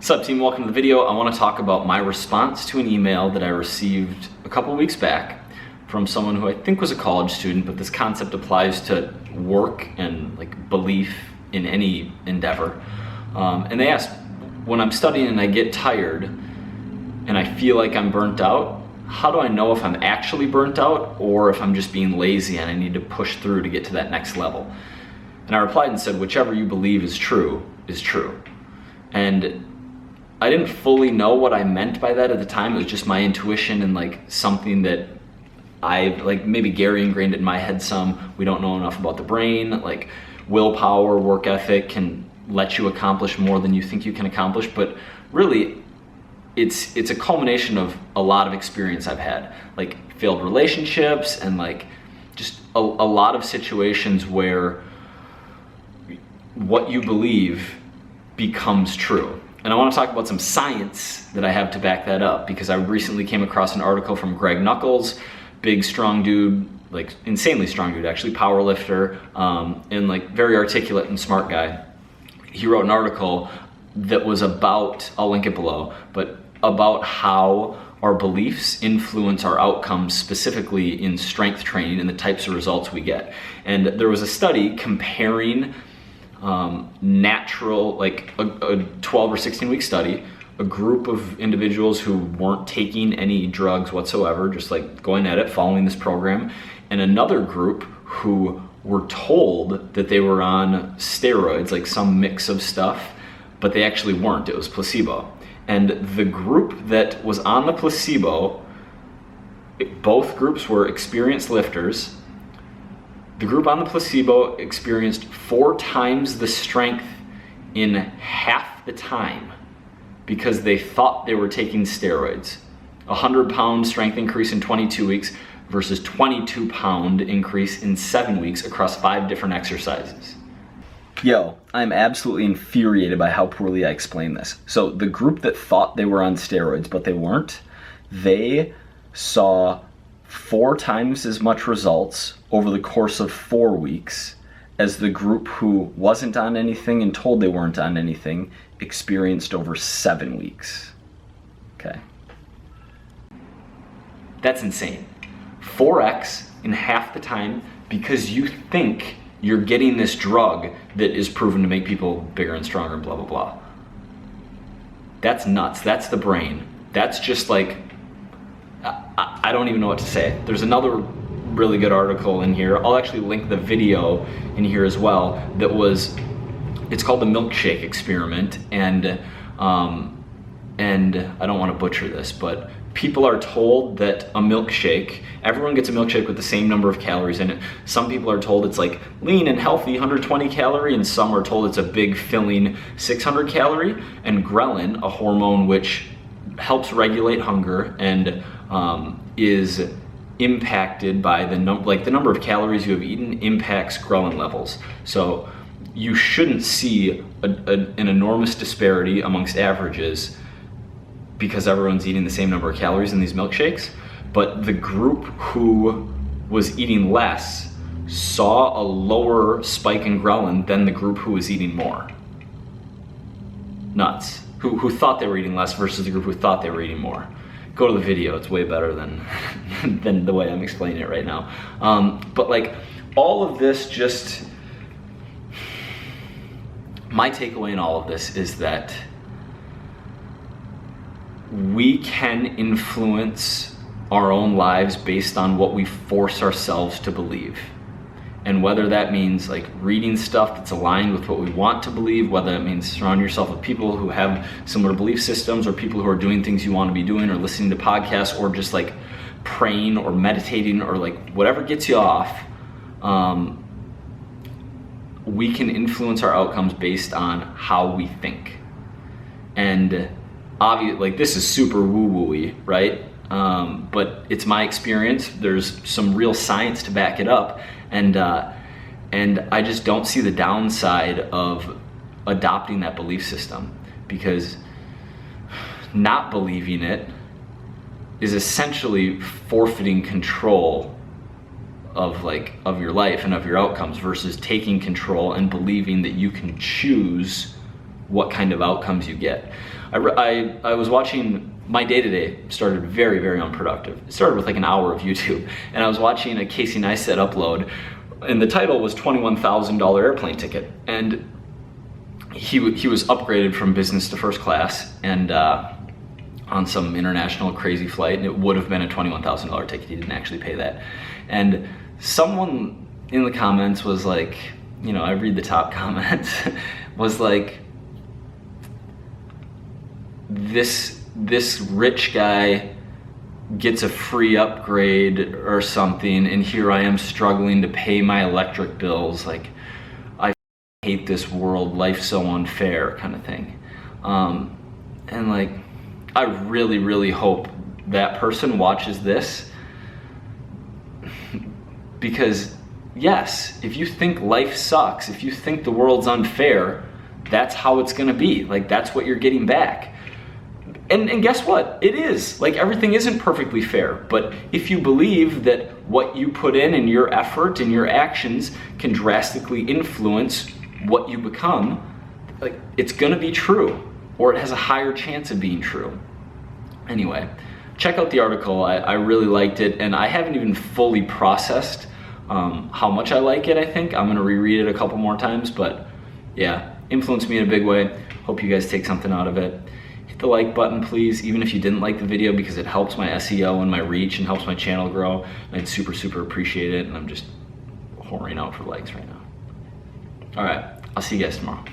What's up, team? Welcome to the video. I want to talk about my response to an email that I received a couple weeks back from someone who I think was a college student, but this concept applies to work and belief in any endeavor. And they asked, when I'm studying and I get tired and I feel like I'm burnt out, how do I know if I'm actually burnt out or if I'm just being lazy and I need to push through to get to that next level? And I replied and said, whichever you believe is true is true. And I didn't fully know what I meant by that at the time. It was just my intuition and something that maybe Gary ingrained it in my head some. We don't know enough about the brain. Willpower, work ethic can let you accomplish more than you think you can accomplish. But really, it's a culmination of a lot of experience I've had. Failed relationships and just a lot of situations where what you believe becomes true. And I want to talk about some science that I have to back that up, because I recently came across an article from Greg Nuckols, big, strong dude, insanely strong dude, actually, power lifter, and very articulate and smart guy. He wrote an article that was about, I'll link it below, but about how our beliefs influence our outcomes, specifically in strength training and the types of results we get. And there was a study comparing natural, a 12 or 16 week study, a group of individuals who weren't taking any drugs whatsoever, just going at it, following this program, and another group who were told that they were on steroids, some mix of stuff, but they actually weren't. It was placebo. And the group that was on the placebo, both groups were experienced lifters. The group on the placebo experienced 4 times the strength in half the time because they thought they were taking steroids. 100-pound strength increase in 22 weeks versus 22-pound increase in 7 weeks across 5 different exercises. Yo, I'm absolutely infuriated by how poorly I explained this. So the group that thought they were on steroids but they weren't, they saw 4 times as much results over the course of 4 weeks as the group who wasn't on anything and told they weren't on anything experienced over 7 weeks. Okay. That's insane. 4x in half the time because you think you're getting this drug that is proven to make people bigger and stronger and blah, blah, blah. That's nuts. That's the brain. That's just I don't even know what to say. There's another really good article in here. I'll actually link the video in here as well. It's called the milkshake experiment, and I don't want to butcher this, but people are told that a milkshake, everyone gets a milkshake with the same number of calories in it. Some people are told it's lean and healthy, 120 calorie, and some are told it's a big filling 600 calorie. And ghrelin, a hormone which helps regulate hunger and is impacted by the number of calories you have eaten impacts ghrelin levels. So you shouldn't see an enormous disparity amongst averages because everyone's eating the same number of calories in these milkshakes. But the group who was eating less saw a lower spike in ghrelin than the group who was eating more. Nuts. Who thought they were eating less versus the group who thought they were eating more. Go to the video, it's way better than than the way I'm explaining it right now. But all of this, just my takeaway in all of this is that we can influence our own lives based on what we force ourselves to believe. And whether that means reading stuff that's aligned with what we want to believe, whether that means surrounding yourself with people who have similar belief systems, or people who are doing things you want to be doing, or listening to podcasts, or just praying or meditating, or whatever gets you off, we can influence our outcomes based on how we think. And obviously, this is super woo-woo-y, right? But it's my experience. There's some real science to back it up. And I just don't see the downside of adopting that belief system, because not believing it is essentially forfeiting control of your life and of your outcomes, versus taking control and believing that you can choose what kind of outcomes you get. I was watching, my day-to-day started very, very unproductive. It started with like an hour of YouTube, and I was watching a Casey Neistat upload, and the title was $21,000 airplane ticket, and he was upgraded from business to first class, and on some international crazy flight, and it would have been a $21,000 ticket. He didn't actually pay that. And someone in the comments was like, you know, I read the top comments, was like, this rich guy gets a free upgrade or something, and here I am struggling to pay my electric bills. Like, I hate this world, life's so unfair, kind of thing. And like, I really, really hope that person watches this, because yes, if you think life sucks, if you think the world's unfair, that's how it's gonna be. Like, that's what you're getting back. And guess what? It is. Like, everything isn't perfectly fair, but if you believe that what you put in and your effort and your actions can drastically influence what you become, like, it's gonna be true, or it has a higher chance of being true. Anyway, check out the article. I really liked it, and I haven't even fully processed how much I like it. I think I'm gonna reread it a couple more times, but yeah, influenced me in a big way. Hope you guys take something out of it. Hit the like button, please, even if you didn't like the video, because it helps my SEO and my reach and helps my channel grow. I'd super, super appreciate it, and I'm just whoring out for likes right now. All right, I'll see you guys tomorrow.